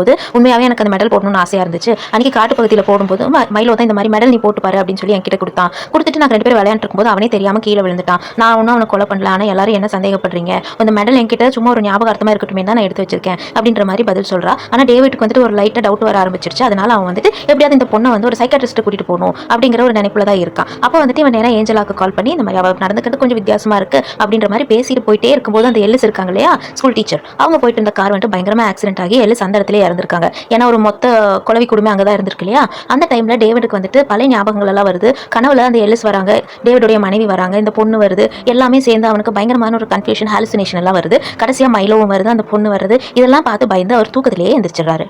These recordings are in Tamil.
போது உண்மையாவே எனக்கு அந்த மெடல் போடணும்னு ஆசையா இருந்துச்சு. அன்னைக்கு காட்டு பகுதியில போடும்போது மைலோ தான் இந்த மாதிரி மெடல் நீ போட்டு பாரு அப்படின்னு சொல்லி என்கிட்ட கொடுத்தான். கொடுத்துட்டு நாங்க 2 பேரும் விளையாண்டு இருக்கும்போது அவனே தெரியாம கீழே விழுந்துட்டான். நான் ஒன்னும் அவனை கொலை பண்ணல. ஆனா எல்லாரும் என்ன சந்தேகப்படுறீங்க? அந்த மெடல் என்கிட்ட சும்மா ஒரு ஞாபகார்த்தமா இருக்கட்டுமே தான் நான் எடுத்து வச்சிருக்கேன் அப்படின்ற மாதிரி பதில் சொல்றா. ஆனா டேவிட்க்கு வந்துட்டு ஒரு லைட்டா டவுட் வர ஆரம்பிச்சிருச்சு. அதனால அவன் வந்துட்டு எப்படியாவது இந்த பொண்ணை வந்து ஒரு சைக்காட்ரிஸ்ட் கூட்டிட்டு போகணும் அப்படிங்கிற ஒரு நினைப்புல தான் இருக்கான். அப்போ வந்துட்டு இவன் நேரா ஏஞ்சலாக்கு கால் பண்ணி இந்த மாதிரி அவ நடந்துக்கிறது கொஞ்சம் வித்தியாசமா இருக்கு அப்படின்ற மாதிரி பேசிட்டு போயிட்டே இருக்கும்போது அந்த எல்லிஸ் இருக்காங்க இல்லையா ஸ்கூல் டீச்சர், அவங்க போயிட்டு இருந்த கார் வந்துட்டு பயங்கரமா ஆக்சிடென்ட் ஆகி எல்லிஸ் அந்த இடத்துல இறந்திருக்காங்க. ஏன்னா ஒரு மொத்த குழவி குடும்பம் அங்கதான் இருந்திருக்கு இல்லையா. அந்த டைம்ல டேவிடுக்கு வந்துட்டு பழைய ஞாபகங்கள் எல்லாம் வருது. கனவுல அந்த எல்லிஸ் வராங்க, டேவிடுடைய மனைவி வராங்க, இந்த பொண்ணு வருது. எல்லாமே சேர்ந்து அவனுக்கு பயங்கரமான ஒரு கன்ஃபியூஷன், ஹாலுசினேஷன் எல்லாம் வருது. கடைசியா மைலோவும் வருது, அந்த பொண்ணு வருது. இதெல்லாம் பார்த்து பயந்து அவர் தூக்கத்திலேயே எந்திரிச்சிடறாரு.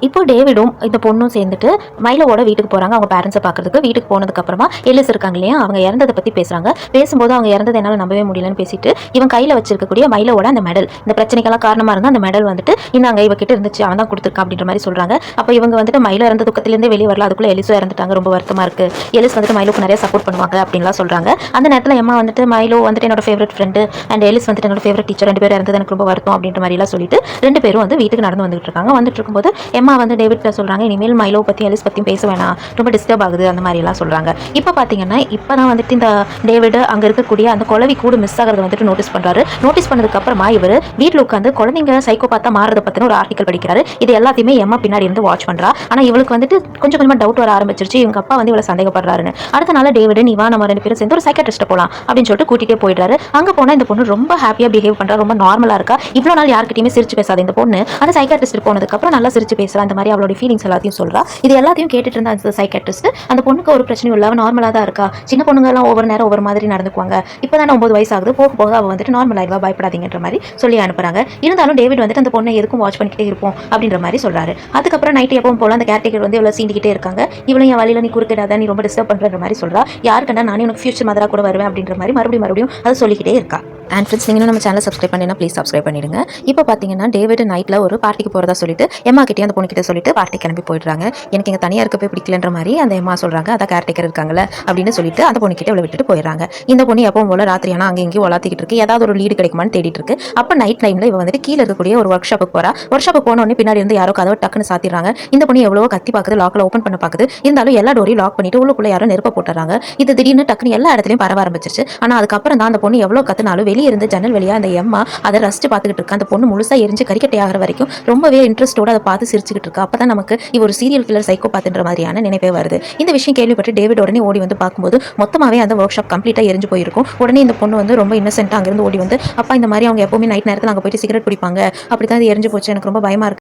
இப்போ டேவிடும் இந்த பொண்ணும் சேர்ந்துட்டு மைலோவோட வீட்டுக்கு போறாங்க. அவங்க பேரண்ட்ஸை பார்க்கறதுக்கு. வீட்டுக்கு போனதுக்கு அப்புறமா எல்லிஸ் இருக்காங்க இல்லையா, அவங்க இறந்ததை பத்தி பேசுறாங்க. பேசும்போது அவங்க இறந்தது என்னால நம்பவே முடியலன்னு பேசிட்டு இவன் கையில வச்சிருக்கக்கூடிய மைலோவோட அந்த மெடல், இந்த பிரச்சனைக்கெல்லாம் காரணமா இருந்தா அந்த மெடல் வந்துட்டு இந்தாங்க இவ கிட்ட இருந்துச்சு, அவன் தான் கொடுத்துருக்கான் அப்படின்ற மாதிரி சொல்றாங்க. அப்போ இவங்க வந்துட்டு மைலோ இறந்த துக்கத்திலிருந்தே வெளியே வரல. அதுக்குள்ள எலிஸும் இறந்துட்டாங்க, ரொம்ப வருத்தமா இருக்கு. எலிஸ் வந்துட்டு மைலோக்கு நிறைய சப்போர்ட் பண்ணுவாங்க அப்படின்லாம் சொல்றாங்க. அந்த நேரத்தில் எம்மா வந்துட்டு மைலோ வந்துட்டு என்னோட ஃபேவரட் ஃப்ரெண்டு அண்ட் எலிஸ் வந்துட்டு என்னோட ஃபேவரட் டீச்சர், 2 பேரும் இறந்தது எனக்கு ரொம்ப வருத்தம் அப்படின்ற மாதிரி எல்லாம் சொல்லிட்டு 2 பேரும் வந்து வீட்டுக்கு நடந்து வந்துட்டு இருக்காங்க. வந்துட்டு இருக்கும்போது எம்மா வந்து டேவிட் சொல்றாங்க, இனிமேல் மைலோ பத்தி எலிஸ் பத்தியும் பேச வேணாம், ரொம்ப டிஸ்டர்ப் ஆகுது அந்த மாதிரி எல்லாம் சொல்றாங்க. இப்போ பாத்தீங்கன்னா இப்பதான் வந்துட்டு இந்த டேவிட் அங்க இருக்கக்கூடிய அந்த குழவி கூடு மிஸ் ஆகிறத வந்துட்டு நோட்டீஸ் பண்றாரு. நோட்டீஸ் பண்ணதுக்கு அப்புறமா இவர் வீட்டில் உட்காந்து குழந்தைங்க சைக்கோபாத்தா மாறத பத்தின ஒரு ஆர்டிகல் படிக்கிறாரு. இது எல்லாத்தையுமே எம்மா பின்னாடி இருந்து வாட்ச் பண்றா. ஆனா இவளுக்கு வந்துட்டு கொஞ்சம் கொஞ்சமா டவுட் வர ஆரம்பிச்சிருச்சு, இவங்க அப்பா வந்து இவளை சந்தேகப்படுறாருன்னு. அடுத்த நாள் டேவிட் நீ வா நம்ம 2 பேரும் சேர்ந்து ஒரு சைக்காட்ரிஸ்ட் போலாம் அப்படின்னு சொல்லிட்டு கூட்டிட்டே போயிடுறாரு. அங்க போனா இந்த பொண்ணு ரொம்ப ஹாப்பியா பிஹேவ் பண்றா, ரொம்ப நார்மலா இருக்கா. இவ்வளவு நாள் யார்கிட்டயுமே சிரிச்சு பேசாத இந்த பொண்ணு அந்த சைக்காட்ரிஸ்ட் போனதுக்கு அப்புறம் நல்லா சிரிச்சு பேசுறா. இந்த மாதிரி அவளோட ஃபீலிங்ஸ் எல்லாத்தையும் சொல்றா. இது எல்லாத்தையும் கேட்டுட்டு இருந்த அந்த சைக்காட்ரிஸ்ட் அந்த பொண்ணுக்கு ஒரு பிரச்சனையும் இல்ல, அவ நார்மலா தான் இருக்கா. சின்ன பொண்ணுங்க எல்லாம் ஒவ்வொரு நேரம் ஒவ்வொரு மாதிரி நடந்துக்குவாங்க. இப்பதான் 9 வயசு ஆகுது, போக போக அவ வந்துட்டு நார்மல் ஆயிடுவா, பயப்படாதீங்கன்ற மாதிரி சொல்லி அனுப்புறாங்க. இருந்தாலும் டேவிட் வந்துட்டு அந்த பொண்ணை எதுக்கும் வாட்ச் பண்ணிக்கிட்டே இருப்போம் அப்படின்ற மாதிரி சொல்றாரு. அதுக்கப்புறம் நைட் எப்பவும் போல அந்த கேர்டேக்கர் வந்து இவ்வளவு சீண்டிக்கிட்டே இருக்காங்க. இவளும் என் வழியில நீ குறுக்கிடாத, நீ ரொம்ப டிஸ்டர்ப் பண்ற மாதிரி சொல்றா. யாருக்கண்டா நானே உனக்கு ஃபியூச்சர் மதரா கூட வருவேன் அப்படின்ற மாதிரி மறுபடியும் அதை சொல்லிக்கிட்டே இருக்கா. அண்ட் ஃப்ரெண்ட்ஸ், நீங்களும் நம்ம சேனல் சப்ஸ்கிரைப் பண்ணினா ப்ளீஸ் சப்ஸ்கிரைப் பண்ணிடுங்க. இப்போ பார்த்தீங்கன்னா டேவிட் நைட்டில் ஒரு பார்ட்டிக்கு போகிறதா சொல்லிட்டு எம்மா கிட்டே அந்த பொண்ணுக்கிட்ட சொல்லிட்டு பார்ட்டி கிளம்பி போயிடுறாங்க. எனக்கு இங்கே தனியாக இருக்க போய் பிடிக்கலன்ற மாதிரி அந்த எம்மா சொல்கிறாங்க. அதான் கேர்டேக்கர் இருக்காங்கல்ல அப்படின்னு சொல்லிட்டு அந்த பொண்ணுக்கிட்ட இவ்வளோ விட்டுட்டு போயிடுறாங்க. இந்த பொண்ணு எப்பவும் போல ராத்திரி ஆனால் அங்கே இங்கேயும் வளர்த்திக்கிட்டு இருக்கு, ஏதாவது ஒரு லீடு கிடைக்குமான்னு தேடிட்டு இருக்கு. அப்போ நைட் டைமில் இவ வந்துட்டு கீழே இருக்கக்கூடிய ஒரு ஒர்க் ஷாப்புக்கு போகிறா. ஒர்க் ஷாப்புக்கு போனோடனே பின்னாடி இருந்து யாரோ கதவை டக்குன்னு சாத்திடுறாங்க. இந்த பொண்ணு எவ்வளோ கத்தி பார்க்குது, லாக்கில் ஓப்பன் பண்ண பார்க்குது. இருந்தாலும் எல்லா டோரையும் லாக் பண்ணிட்டு உள்ளுக்குள்ள யாரும் நெருப்ப போட்டுறாங்க. இது திடீர்னு டக்குன்னு எல்லா இடத்துலையும் பரவ ஆரம்பிச்சிருச்சு. ஆனால் அதுக்கப்புறம் தான் அந்த பொண்ணு எவ்வளோ கத்துனாலும் வெளியே இருந்து ஜன்னல் வழியா அந்த எம்மா அதை ரசிச்சு பார்த்துக்கிட்டு இருக்கா. அந்த பொண்ணு முழுசா எரிஞ்சு கறிக்கட்டை ஆகிற வரைக்கும் ரொம்பவே இன்ட்ரெஸ்டோட அதை பார்த்து சிரிச்சுக்கிட்டு இருக்கா. அப்பதான் நமக்கு இவ ஒரு சீரியல் கில்லர் சைக்கோ பாத்துன்ற மாதிரியான நினைப்பே வருது. இந்த விஷயம் கேள்விப்பட்டு டேவிட் உடனே ஓடி வந்து பார்க்கும்போது மொத்தமாவே அந்த ஒர்க் ஷாப் கம்ப்ளீட்டா எரிஞ்சு போயிருக்கும். உடனே இந்த பொண்ணு வந்து ரொம்ப இன்னசென்ட்டா அங்கிருந்து ஓடி வந்து, அப்பா இந்த மாதிரி அவங்க எப்பவுமே நைட் நேரத்தில் அங்கே போயிட்டு சிகரெட் பிடிப்பாங்க, அப்படித்தான் இது எரிஞ்சு போச்சு, எனக்கு ரொம்ப பயமா இருக்கு.